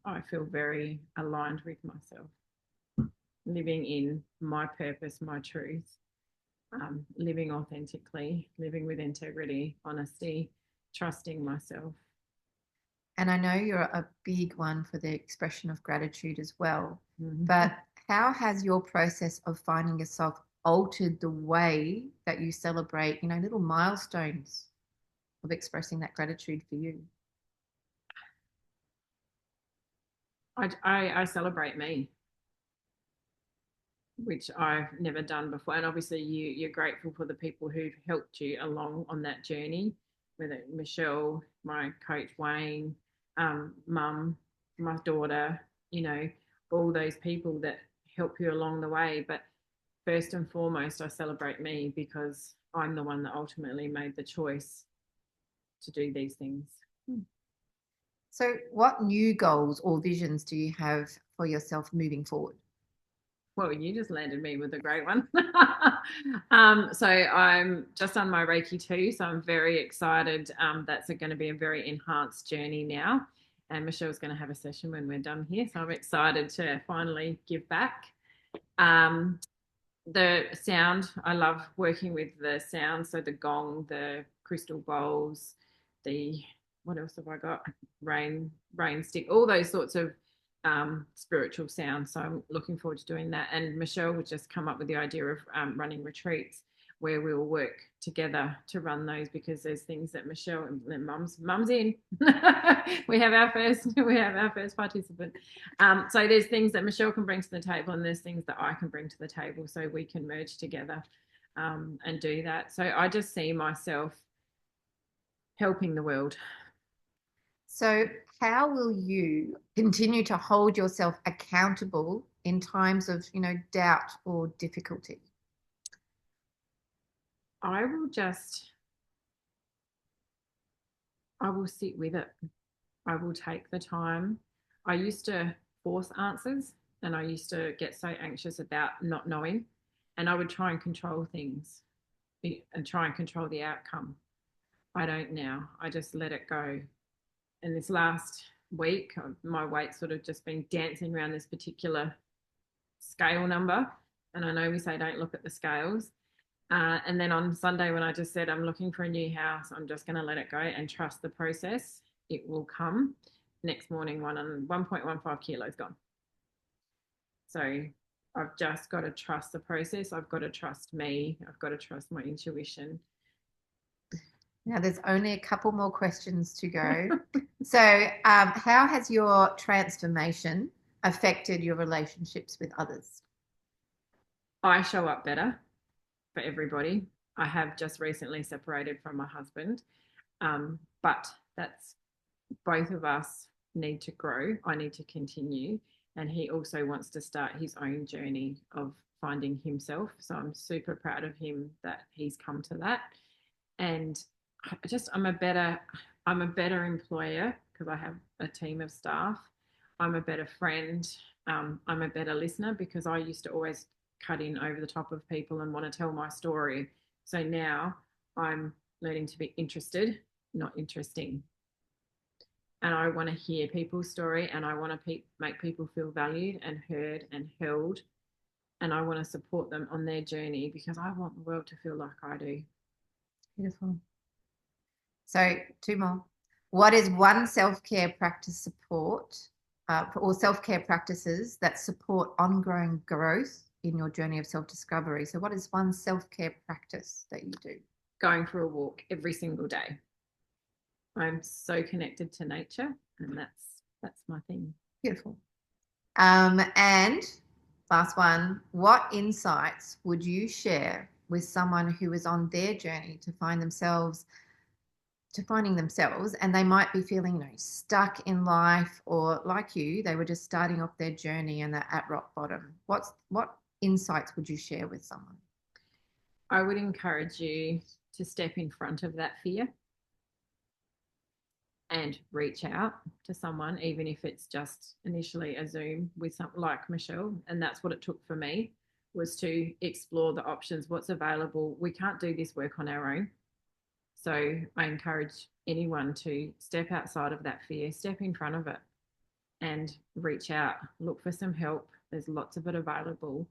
I feel very aligned with myself, living in my purpose, my truth, living authentically, living with integrity, honesty, trusting myself. And I know you're a big one for the expression of gratitude as well. Mm-hmm. But how has your process of finding yourself altered the way that you celebrate, little milestones of expressing that gratitude for you? I celebrate me, which I've never done before. And obviously you're grateful for the people who've helped you along on that journey, whether Michelle, my coach Wayne, mum, my daughter, all those people that help you along the way. But first and foremost, I celebrate me, because I'm the one that ultimately made the choice to do these things. So what new goals or visions do you have for yourself moving forward? Well, you just landed me with a great one. So I'm just on my Reiki 2, so I'm very excited. That's going to be a very enhanced journey now. And Michelle's going to have a session when we're done here. So I'm excited to finally give back. The sound, I love working with the sound. So the gong, the crystal bowls, what else have I got? Rain stick, all those sorts of spiritual sounds. So I'm looking forward to doing that. And Michelle would just come up with the idea of running retreats where we'll work together to run those, because there's things that Michelle and mum's in. we have our first participant. So there's things that Michelle can bring to the table, and there's things that I can bring to the table, so we can merge together and do that. So I just see myself helping the world. So how will you continue to hold yourself accountable in times of, doubt or difficulty? I will sit with it. I will take the time. I used to force answers, and I used to get so anxious about not knowing, and I would try and control things and try and control the outcome. I don't now. I just let it go. And this last week. My weight's sort of just been dancing around this particular scale number. And I know we say don't look at the scales. And then on Sunday, when I just said I'm looking for a new house, I'm just going to let it go and trust the process. It will come. Next morning, 1.15 kilos gone. So I've just got to trust the process. I've got to trust me. I've got to trust my intuition. Now, there's only a couple more questions to go. So how has your transformation affected your relationships with others? I show up better for everybody. I have just recently separated from my husband, but that's both of us need to grow. I need to continue, and he also wants to start his own journey of finding himself. So I'm super proud of him that he's come to that. And I'm a better employer because I have a team of staff. I'm a better friend. I'm a better listener because I used to always cut in over the top of people and want to tell my story. So now I'm learning to be interested, not interesting. And I want to hear people's story, and I want to make people feel valued and heard and held. And I want to support them on their journey because I want the world to feel like I do. Beautiful. So 2 more. What is one self-care practice support or self-care practices that support ongoing growth in your journey of self-discovery? So what is one self-care practice that you do? Going for a walk every single day. I'm so connected to nature, and that's my thing. Beautiful. And last one, what insights would you share with someone who is on their journey to finding themselves, and they might be feeling stuck in life, or like you, they were just starting off their journey and they're at rock bottom? What insights would you share with someone? I would encourage you to step in front of that fear and reach out to someone, even if it's just initially a Zoom with something like Michelle. And that's what it took for me, was to explore the options, what's available. We can't do this work on our own. So I encourage anyone to step outside of that fear, step in front of it and reach out, look for some help. There's lots of it available.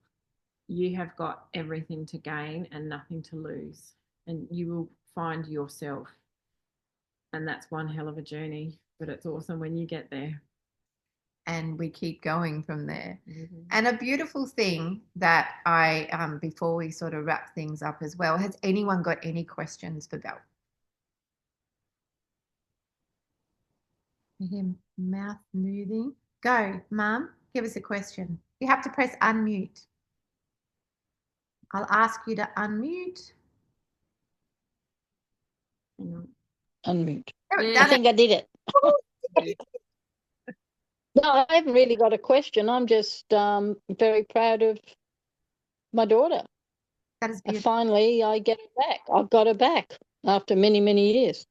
You have got everything to gain and nothing to lose, and you will find yourself. And that's one hell of a journey, but it's awesome when you get there. And we keep going from there. Mm-hmm. And a beautiful thing that I, before we sort of wrap things up as well, has anyone got any questions for Belle? Him mouth moving. Go, Mum, give us a question. You have to press unmute. I'll ask you to unmute. Unmute. I think I did it. No, I haven't really got a question. I'm just very proud of my daughter. That is beautiful. Finally, I get her back. I've got her back after many, many years.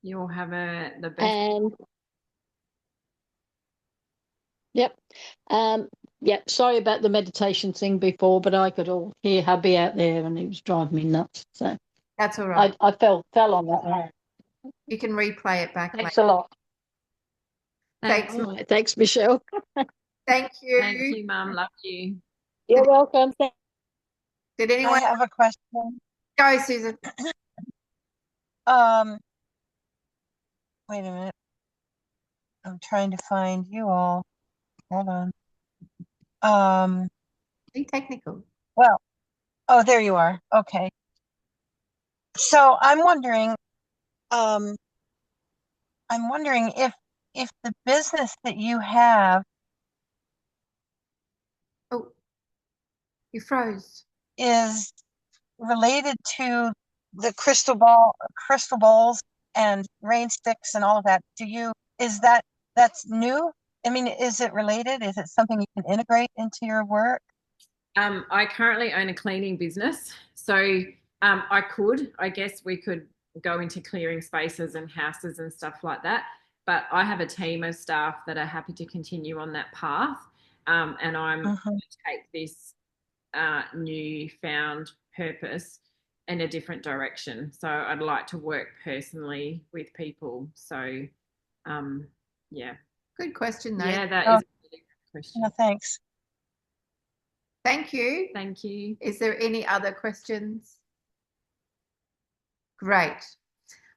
You'll have the best. And yep. Yep. Sorry about the meditation thing before, but I could all hear hubby out there and he was driving me nuts. So that's all right. I fell on that one. You can replay it back. Thanks a lot. Thanks. Right, thanks, Michelle. Thank you. Thank you, Mum. Love you. You're welcome. Did anyone have a question? Go, Susan. Wait a minute. I'm trying to find you all. Hold on. Be technical. Well, oh, there you are. Okay. So I'm wondering if the business that you have. Oh, you froze. Is related to the crystal balls and rain sticks and all of that. That's new? I mean, is it related? Is it something you can integrate into your work? I currently own a cleaning business. So I guess we could go into clearing spaces and houses and stuff like that. But I have a team of staff that are happy to continue on that path. And I'm going to take this newfound purpose in a different direction. So I'd like to work personally with people. So Yeah. Good question, though. Yeah, that Oh. is a really good question. No, thanks. Thank you. Thank you. Is there any other questions? Great.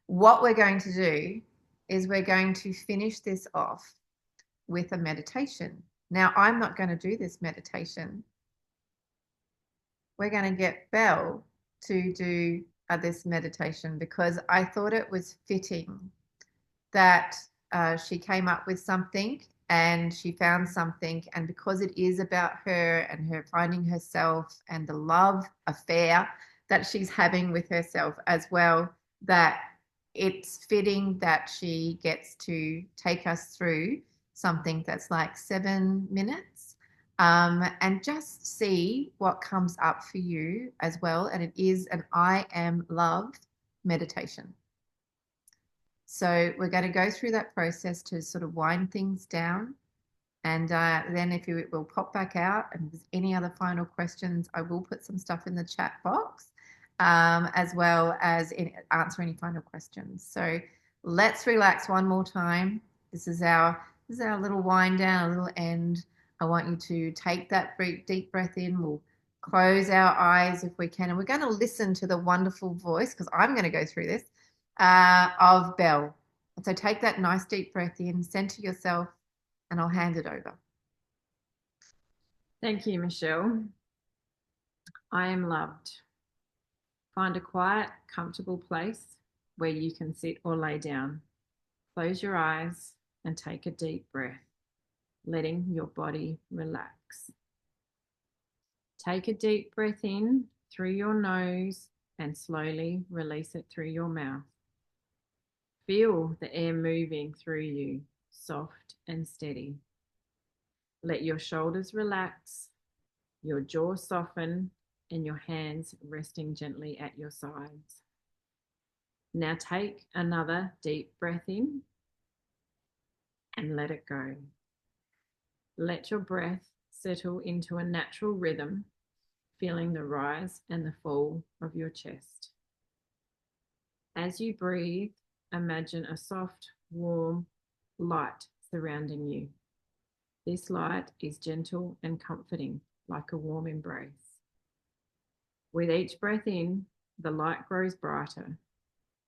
What we're going to do is we're going to finish this off with a meditation. Now, I'm not going to do this meditation. We're going to get Belle to do this meditation because I thought it was fitting that she came up with something and she found something, and because it is about her and her finding herself and the love affair that she's having with herself as well, that it's fitting that she gets to take us through something that's like 7 minutes, and just see what comes up for you as well. And it is an I am love meditation. So we're going to go through that process to sort of wind things down. And then if you will pop back out, and if there's any other final questions, I will put some stuff in the chat box, as well as answer any final questions. So let's relax one more time. This is our little wind down, a little end. I want you to take that deep breath in. We'll close our eyes if we can. And we're going to listen to the wonderful voice, because I'm going to go through this, of Belle. So take that nice deep breath in, center yourself, and I'll hand it over. Thank you, Michelle. I am loved. Find a quiet, comfortable place where you can sit or lay down. Close your eyes and take a deep breath, letting your body relax. Take a deep breath in through your nose and slowly release it through your mouth. Feel the air moving through you, soft and steady. Let your shoulders relax, your jaw soften, and your hands resting gently at your sides. Now take another deep breath in and let it go. Let your breath settle into a natural rhythm, feeling the rise and the fall of your chest. As you breathe, imagine a soft, warm light surrounding you. This light is gentle and comforting, like a warm embrace. With each breath in, the light grows brighter.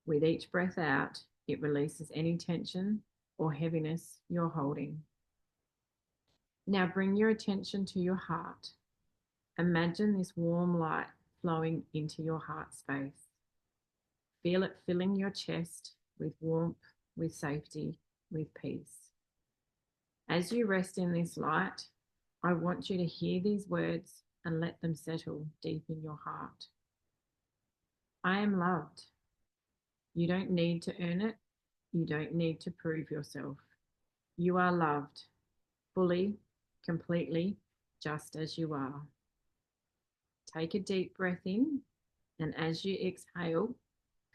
With each breath out, it releases any tension or heaviness you're holding. Now bring your attention to your heart. Imagine this warm light flowing into your heart space. Feel it filling your chest with warmth, with safety, with peace. As you rest in this light, I want you to hear these words and let them settle deep in your heart. I am loved. You don't need to earn it. You don't need to prove yourself. You are loved, fully, completely, just as you are. Take a deep breath in, and as you exhale,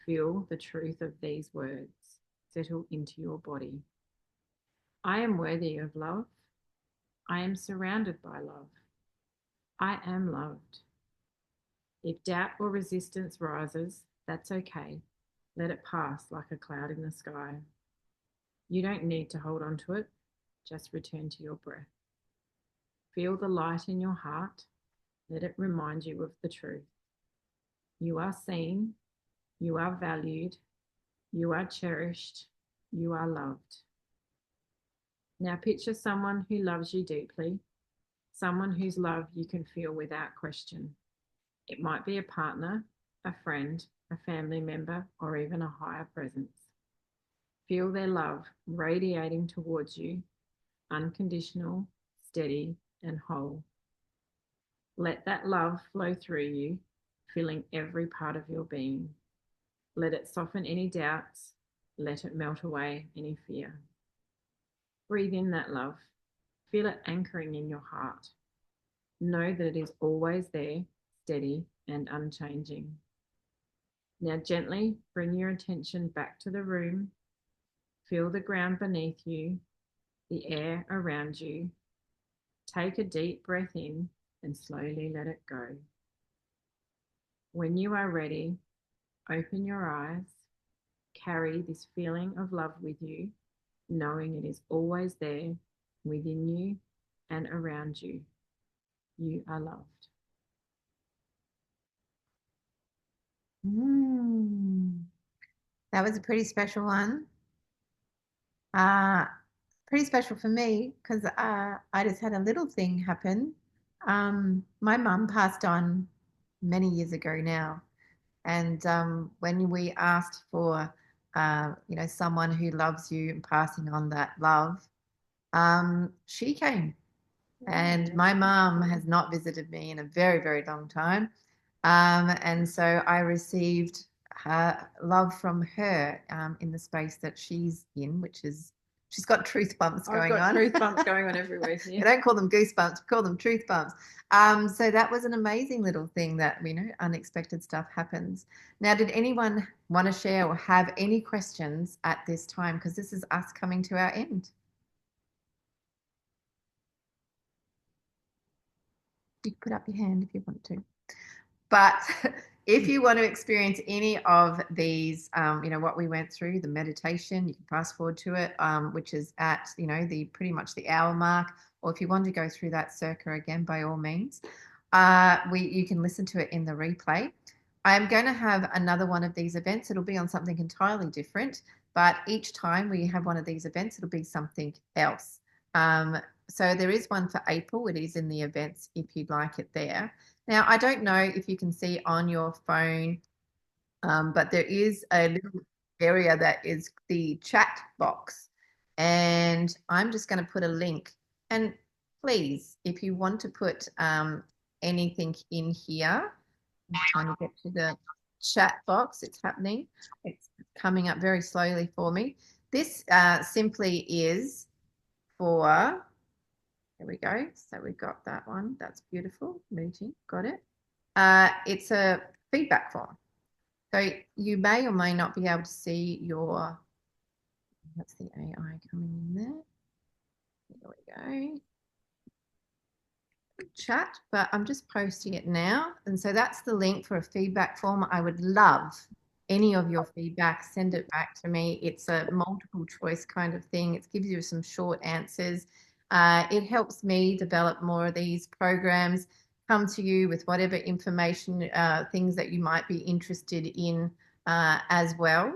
feel the truth of these words settle into your body. I am worthy of love. I am surrounded by love. I am loved. If doubt or resistance rises, that's okay. Let it pass like a cloud in the sky. You don't need to hold on to it. Just return to your breath. Feel the light in your heart. Let it remind you of the truth. You are seen. You are valued. You are cherished. You are loved. Now picture someone who loves you deeply, someone whose love you can feel without question. It might be a partner, a friend, a family member, or even a higher presence. Feel their love radiating towards you, unconditional, steady, and whole. Let that love flow through you, filling every part of your being. Let it soften any doubts. Let it melt away any fear. Breathe in that love. Feel it anchoring in your heart. Know that it is always there, steady and unchanging. Now gently bring your attention back to the room. Feel the ground beneath you, the air around you. Take a deep breath in and slowly let it go. When you are ready, open your eyes. Carry this feeling of love with you knowing it is always there within you and around you. You are loved. That was a pretty special one. Pretty special for me because I just had a little thing happen. My mum passed on many years ago now, and when we asked for someone who loves you and passing on that love, she came. And my mum has not visited me in a very, very long time. And so I received love from her in the space that she's in, which is she's got truth bumps going on. I've got truth bumps going on everywhere. Yeah. You don't call them goosebumps, call them truth bumps. So that was an amazing little thing that, unexpected stuff happens. Now, did anyone want to share or have any questions at this time? Because this is us coming to our end. You can put up your hand if you want to. But if you want to experience any of these, what we went through, the meditation, you can fast forward to it, which is at, the pretty much the hour mark. Or if you want to go through that circa again, by all means, you can listen to it in the replay. I am going to have another one of these events. It'll be on something entirely different, but each time we have one of these events, it'll be something else. So there is one for April. It is in the events if you'd like it there. Now, I don't know if you can see on your phone, but there is a little area that is the chat box. And I'm just going to put a link. And please, if you want to put anything in here, I'm trying to get to the chat box. It's happening. It's coming up very slowly for me. This simply is for... There we go. So we've got that one. That's beautiful. Meeting. Got it. It's a feedback form. So you may or may not be able to see your, that's the AI coming in there. There we go. Chat, but I'm just posting it now. And so that's the link for a feedback form. I would love any of your feedback. Send it back to me. It's a multiple choice kind of thing. It gives you some short answers. It helps me develop more of these programs, come to you with whatever information, things that you might be interested in as well.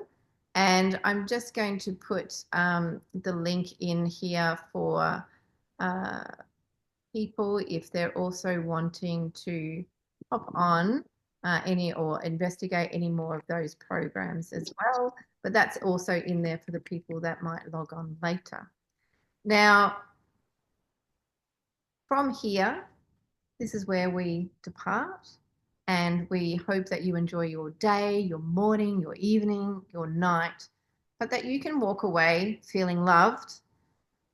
And I'm just going to put the link in here for people if they're also wanting to hop on any or investigate any more of those programs as well. But that's also in there for the people that might log on later. Now, from here, this is where we depart, and we hope that you enjoy your day, your morning, your evening, your night, but that you can walk away feeling loved,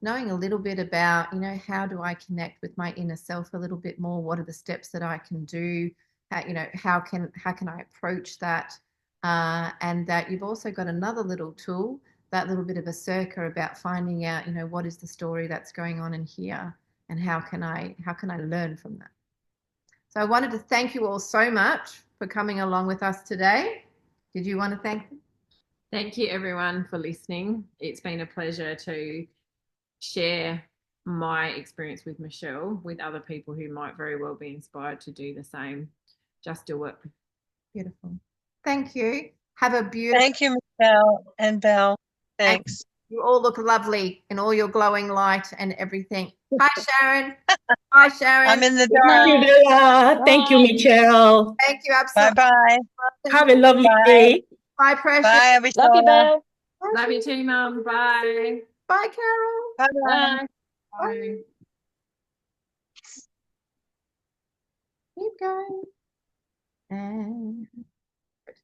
knowing a little bit about, how do I connect with my inner self a little bit more? What are the steps that I can do? How can I approach that? And that you've also got another little tool, that little bit of a circa about finding out, what is the story that's going on in here, and how can I learn from that? So I wanted to thank you all so much for coming along with us today. Did you want to thank them? Thank you, everyone, for listening. It's been a pleasure to share my experience with Michelle with other people who might very well be inspired to do the same. Just do it. Beautiful. Thank you. Have a beautiful... Thank you, Michelle and Belle. Thanks. You all look lovely in all your glowing light and everything. Hi, Sharon. Bye, Sharon. I'm in the Thank dark. you, Bella. Thank you, Michelle. Thank you, absolutely. Bye-bye. Have a lovely day. Bye, Precious. Bye, Love you, Belle. Love you too, Mum. Bye. Bye, Carol. Bye-bye. Bye. Keep going.